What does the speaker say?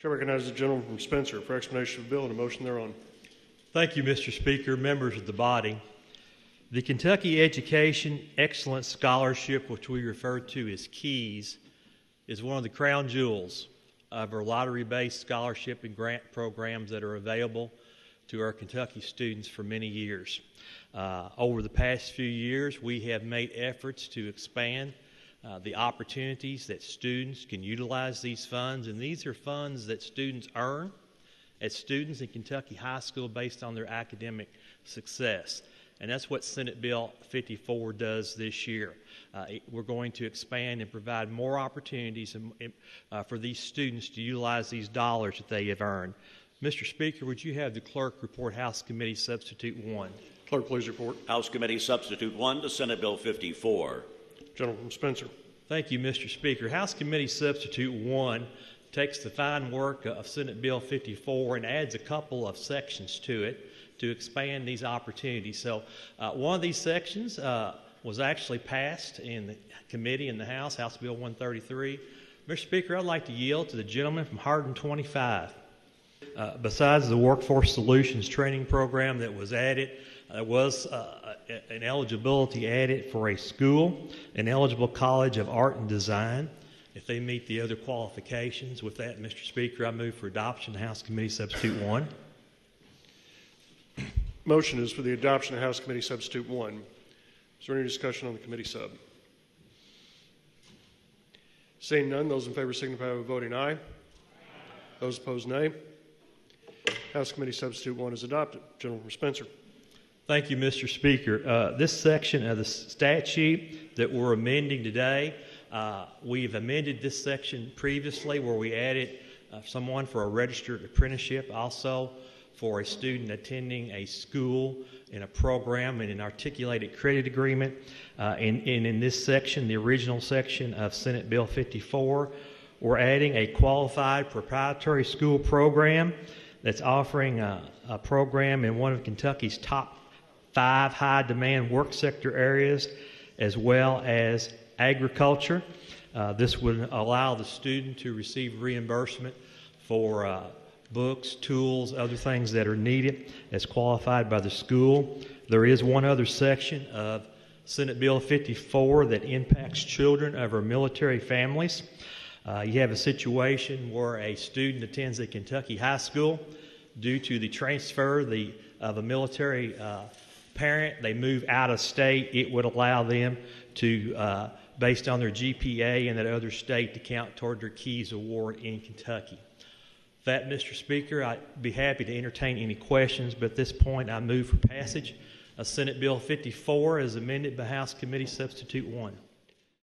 Chair recognizes the gentleman from Spencer for explanation of the bill and a motion thereon. Thank you, Mr. Speaker, members of the body. The Kentucky Education Excellence Scholarship, which we refer to as KEYS, is one of the crown jewels of our lottery-based scholarship and grant programs that are available to our Kentucky students for many years. Over the past few years, we have made efforts to expand the opportunities that students can utilize these funds, and these are funds that students earn as students in Kentucky high school based on their academic success. And that's what Senate Bill 54 does this year. We're going to expand and provide more opportunities for these students to utilize these dollars that they have earned. Mr. Speaker, would you have the clerk report House Committee Substitute 1? Clerk, please report. House Committee Substitute 1 to Senate Bill 54. Gentleman from Spencer. Thank you, Mr. Speaker. House Committee Substitute 1 takes the fine work of Senate Bill 54 and adds a couple of sections to it to expand these opportunities. So one of these sections was actually passed in the committee in the House, House Bill 133. Mr. Speaker, I'd like to yield to the gentleman from Hardin 25. Besides the Workforce Solutions Training Program that was added, there was an eligibility added for a school, an eligible college of art and design, if they meet the other qualifications. With that, Mr. Speaker, I move for adoption of House Committee Substitute 1. Motion is for the adoption of House Committee Substitute 1. Is there any discussion on the committee sub? Seeing none, those in favor signify by voting aye. Those opposed, nay. House Committee Substitute 1 is adopted. Gentleman from Spencer. Thank you, Mr. Speaker. This section of the statute that we're amending today, we've amended this section previously where we added someone for a registered apprenticeship, also for a student attending a school in a program in an articulated credit agreement. And in this section, the original section of Senate Bill 54, we're adding a qualified proprietary school program that's offering a program in one of Kentucky's top 5 high-demand work sector areas, as well as agriculture. This would allow the student to receive reimbursement for books, tools, other things that are needed as qualified by the school. There is one other section of Senate Bill 54 that impacts children of our military families. You have a situation where a student attends a Kentucky high school. Due to the transfer of a military parent, they move out of state. It would allow them to, based on their GPA in that other state, to count toward their KEYS award in Kentucky. With that, Mr. Speaker, I'd be happy to entertain any questions, but at this point I move for passage of Senate Bill 54 as amended by House Committee Substitute 1.